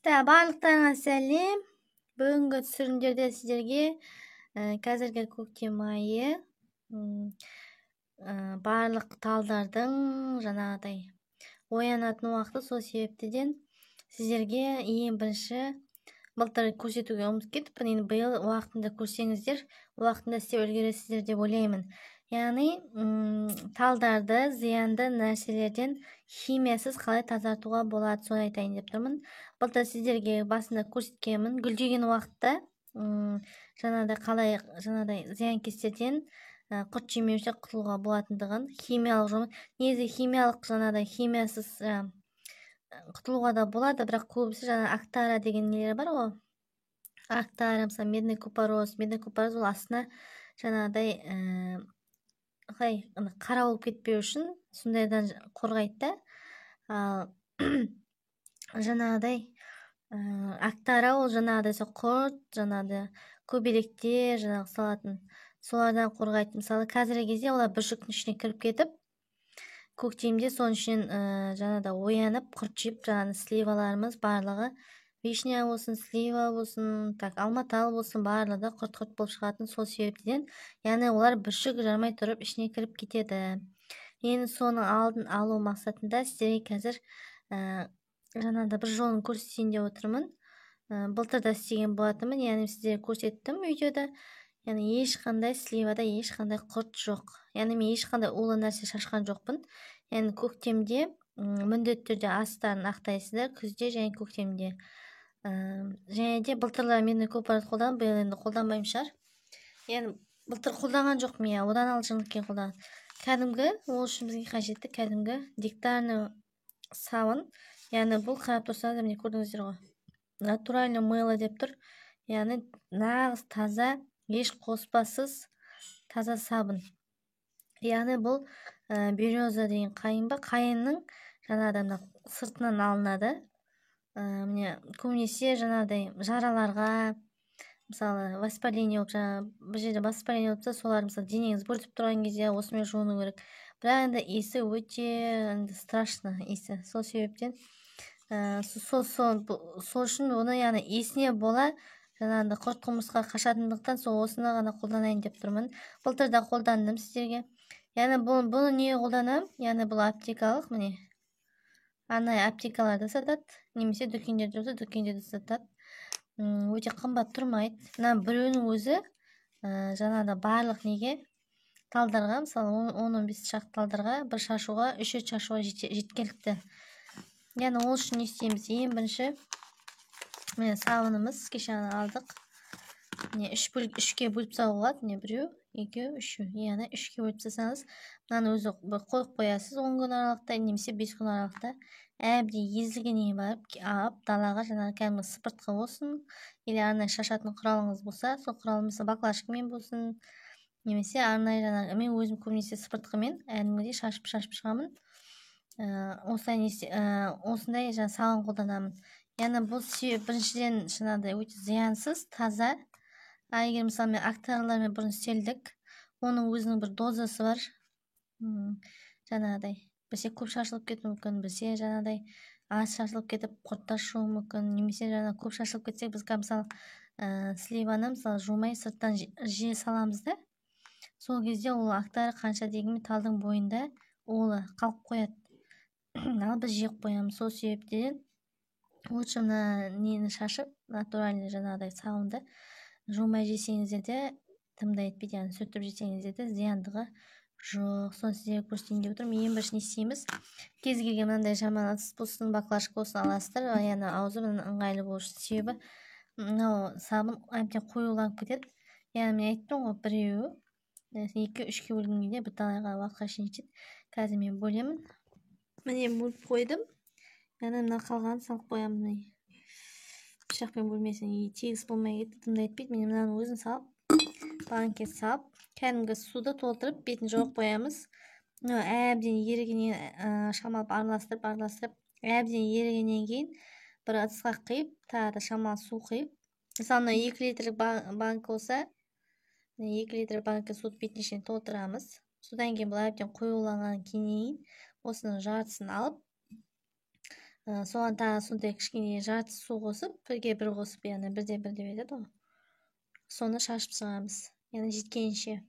Барлықтарыңа сәлем. Бүгінгі түсірімдерде сіздерге қазіргі көктем айы барлық талдардың жаңағыдай оянатын уақыты, сол себептеден сіздерге ең бірінші былтыр көрсетуге ұмытып кеттіппін. Енді биыл уақытында көрсеңіздер, уақытында істеп үлгересіздер деп ойлаймын. Яғни талдарды зиянды нәрселерден химиясыз қалай тазартуға болады, соны айтайын деп тұрмын. Былтыр сіздерге басында көрсеткенмін, гүлдеген уақытта жаңағыдай қалай зиянкестерден құрт жемеуші құтылуға болатындығын, химиялық жолмен. Негізі химиялық химиясыз құтылуға да болады, бірақ көбісі Актара деген нелер бар ғой. Актара, мысалы медный купорос ол астына жаңағыдай қара болып кетпеу үшін сондайдан қорғайды да. Жаңағыдай Актара ол жаңағыдай құрт, жаңағыдай көбелектер салатын, солардан қорғайды. Мысалы қазіргі кезде олар бүршіктің ішіне кіріп кетіп, көктемде соның ішінен жаңағыдай оянып құрт жеп, сливаларымыз барлығы, вишня болсын, слива болсын, алматал болсын, барлығы құрт болып шығатын. Сол себептен, яғни олар бүршік жармай тұрып ішіне кіріп кетеді. Енді соның алдын алу мақсатында сіздерге қазір жаңағыдай бір жолын көрсетейін деп отырмын. Былтырда істеген болатынмын, яғни сіздерге көрсеттім видеода. Яғни ешқандай сливада ешқандай құрт жоқ. Яғни мен ешқандай улы нәрсе шашқан жоқпын. Яғни көктемде міндетті түрде астарын ақтайсыздар, күзде және көктемде. Және де былтырлар мен көпарат қолданып, биыл енді қолданбаймын шығар. Яғни былтыр қолданған жоқпын, одан алжыңдық кейін қолданған. Кәдімгі, ол үшін бізге қажетті кәдімгі диктарный сабын. Яғни бұл қарап тұрсаңыздар, міне көрдіңіздер ғой. Натуральный мыло деп тұр. Яғни нағыз таза, еш қоспасыз таза сабын. Яғни бұл береза деген қайын ба? Қайынның жаңағыдай сыртынан алынады. Міне көбінесе жаңағыдай жараларға, мысалы воспаление болып, бір жерде воспаление болса, солар мысалы денеңіз бөртіп тұрған кезде осымен жуыну керек. Бірақ енді иісі өте страшно иісі. Сол себептен сол үшін оны яғни иісіне бола жаңағыдай құрт құмырсқа қашатындықтан осыны ғана қолданайын деп тұрмын. Былтырда қолдандым сіздерге. Яғни бұны не қолданамын? Яғни бұл аптекалық, міне. Арнайы аптекаларда сатады, немесе дүкендерде болса, дүкендерде сатады. Өте қымбат тұрмайды. Мына біреуінің өзі жаңағыдай барлық неге талдарға, мысалы 10-15 шақты талдарға бір шашуға, 3 шашуға жеткілікті. Яғни ол үшін не істейміз? Ең бірінші міне сабынымыз кеше алдық. Міне 3-ке бөліп салуға болады. Міне 1, 2, 3. Яғни 3-ке бөліп салсаңыз, мынаны өзі қойып қоясыз 10 күн аралықта, немесе 5 күн аралықта. Әбден езілгеннен барып алып далаға жаңағы кәдімгі сыпыртқы болсын, или арнайы шашатын құралыңыз болса, сол құралымызды баклажкамен болсын, немесе арнайы жаңағы мен өзім көбінесе сыпыртқымен әдімгідей шашып шығамын. Осындай жаңағы сабын қолданамын. Яғни бұл біріншіден жаңағыдай өте зиянсыз, таза. Егер мысалы мен Актаралармен бұрын істелдік, оның өзінің бір дозасы бар. Жаңағыдай бірсе көп шашылып кетуі мүмкін, бірсе жаңағыдай аз шашылып кетіп құрттар шығуы мүмкін, немесе жаңағы көп шашылып кетсек, біз мысалы сливаны мысалы жумай сырттан жиі саламыз да. Сол кезде ол Актара қанша дегенмен талдың бойында олы қалып қояды. Ал біз жеп қоямыз. Сол себептен лучше нені шашып, натуральный жаңағыдай сабынды жумай жесеңіздер де тымда етпейді, яғни сүртіп жесеңіздер де зияндығы жоқ. Соны сіздерге көрсетейін деп отырмын. Ең бірінші не істейміз? Кез келген мынандай жаман ыдыс болсын, баклажка болсын аласыздар, яғни аузы ыңғайлы болу үшін. Себебі мынау сабын әбден қоюланып кетеді. Яғни мен айттым ғой, біреуі 2-3-ке бөлгенде бір талайға уақытқа шейін жетеді. Қазір мен бөлемін. Міне бөліп қойдым. Яғни мына қалғанын салып қоямын. Пышақпен бөлмесін тегіс болмай кетті, тымда етпейді. Мен мынаны өзін салып, банкке салып, кәдімгі суды толтырып, бетін жауып қоямыз. Әбден ерігенен шамалып араластырып, әбден ерігенен кейін бір ыдысқа құйып, тағы да шамалы су құйып. Мысалы 2 литрлік банка болса, 2 литр банка суды бетіне шейін толтырамыз. Содан кейін бұл әбден қоюланған кейін осының жартысын алып, соған тағы сондай кішкене жарты су қосып, бірге бір қосып, яғни бірде бір деп айтады ғой. Соны шашып шығамыз. Яғни жеткенше.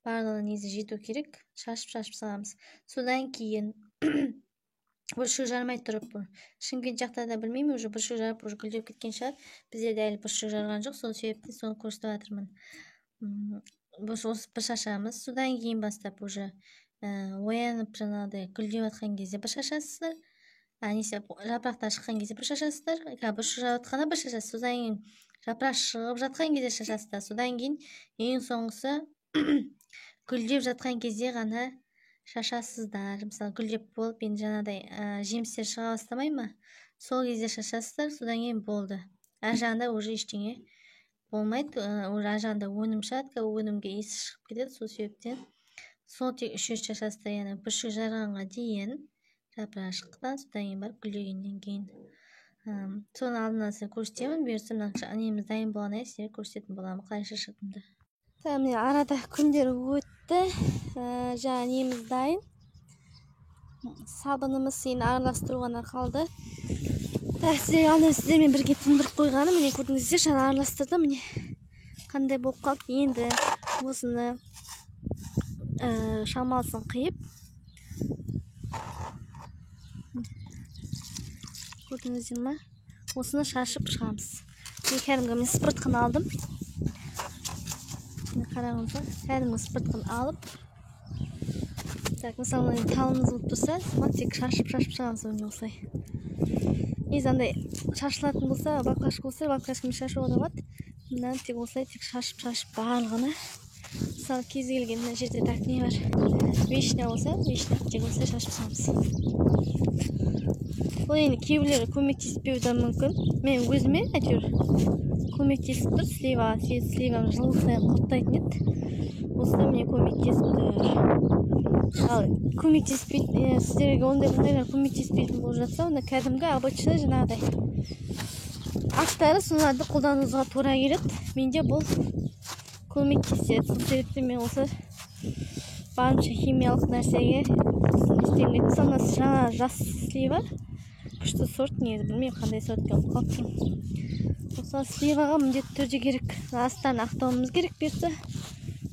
Барлығы негізі жету керек. Шашып шығамыз. Содан кейін бүршік жармай тұрып, Шымкент жақтарда білмеймін, уже бүршік жарып, уже гүлдеп кеткен шығар. Біздерде әлі бүршік жарған жоқ, сол себептен соны көрсетіп жатырмын. Бір шашамыз. Содан кейін бастап уже оянып жаңағыдай гүлдеп жатқан кезде бір шашасыздар. Жапырақтар шыққан кезде бір шашасыздар. Бүршік жарып жатқанда бір шашасыз. Содан кейін жапырақ шығып жатқан кезде шашасыздар. Содан кейін ең соңғысы гүлдеп жатқан кезде ғана шашасыздар. Мысалы, гүлдеп болып, енді жаңағыдай жемістер шыға бастамай ма? Сол кезде шашасыздар. Содан кейін болды. Ар жағында уже ештеңе болмайды. Уже ар жағында өнім шығады, өнімге иісі шығып кетеді. Сол себептен сол тек 3-4 шашасыздар, яғни бүршік жарғанға дейін жапырақ шыққан, содан кейін барып гүлдегеннен кейін. Соны алдынан сіздерге көрсетемін. Бұйыртса неміз дайын болғаннан кейін сіздерге көрсететін боламын қалай шашатынымды. Міне арада күндер өтті. Жаңа неміз дайын. Сабынымыз енді араластыру ғана қалды. Сіздермен бірге тындырып қойғаны, міне көрдіңіздер, жаңа араластырдым. Міне қандай болып қалды. Енді осыны шамалысын қиып, көрдіңіздер ма? Осыны шашып шығамыз. Кәдімгі мен спыртқын алдым. Қараңыздар, кәдімгі спыртқын алып, мысалы талымыз болып тұрса, тек шашып шығамыз оны осылай. Андай шашылатын болса, баклажка болса, баклажкамен шашуға да болады. Мынаны тек осылай тек шашып барлығына. Мысалы, кез келген мына жерде так не бар. Вишня болса, вишня тек осылай шашып шығамыз. Бұл енді кейбіреулер көмектеспеуі де мүмкін. Мен өзіме әйтеуір көмектесіп тұр. Сливам жыл сайын құрттайтын еді. Осыда міне көмектесіп тұр. Ал көмектеспейді, сіздерге ондайлар көмектеспейтін болып жатса, онда кәдімгі обычный жаңағыдай ақтары соларды қолдануыңызға тура келеді. Менде бұл көмектеседі. Сол себептен мен осы барынша химиялық нәрсеге істемейді. Сонда жаңа жас слива, күшті сорт, негізі білмеймін қандай сорт екен, қалып тұрмын. Осы сливаға міндетті түрде керек. Астан ақтауымыз керек берсе,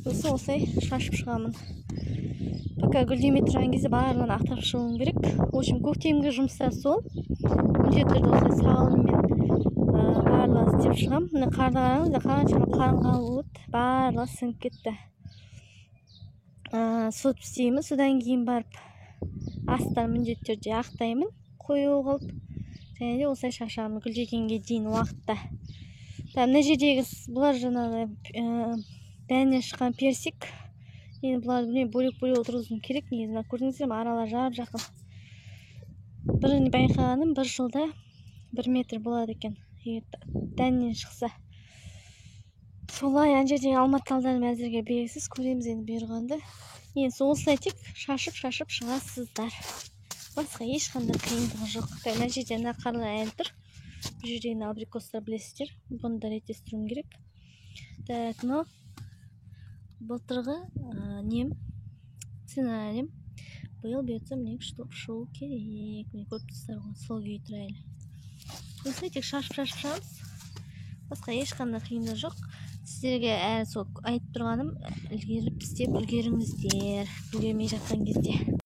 осылай шашып шығамын. Пока гүлдемей тұрған кезде барлығын ақтап шығуым керек. В общем, көктемгі жұмыстар сол. Міндетті түрде осылай сауынмен барлығын істеп шығам. Міне қарды қараңыз, қаншама қарын қалып, барлығы сіңіп кетті. Сот істеймін, содан кейін барып астан міндетті түрде ақтаймын, қою қылып. Және де осылай шашамын гүлдегенге дейін уақытта. Мына жердегі бұлар жаңағы дәннен шыққан персик. Енді бұларды бөлек-бөлек отырғызуым керек. Негізі көрдіңіздер ме, аралар жақын. Бірін байқағаным, бір жылда 1 метр болады екен, дәннен шықса. Солай, ана жердегі алма талдарым әзірге белгісіз, көреміз енді бұйырғанды. Енді осылай тек шашып шығасыздар. Басқа ешқандай қиындығы жоқ. Мына жерде ана қарлар әлі тұр. Бұл жердегі абрикостар білесіздер. Бұны да реттестіруім керек. Так, мынау былтырғы нем, сценарием. Биыл бұйыртса міне күшті шығу керек. Міне көріп тұрсыздар ғой, сол күйі тұр әлі. Осылай тек шашып шығамыз. Басқа ешқандай қиындығы жоқ. Сіздерге сол айтып тұрғаным, үлгеріп істеп үлгеріңіздер, үлгермей жатқан кезде.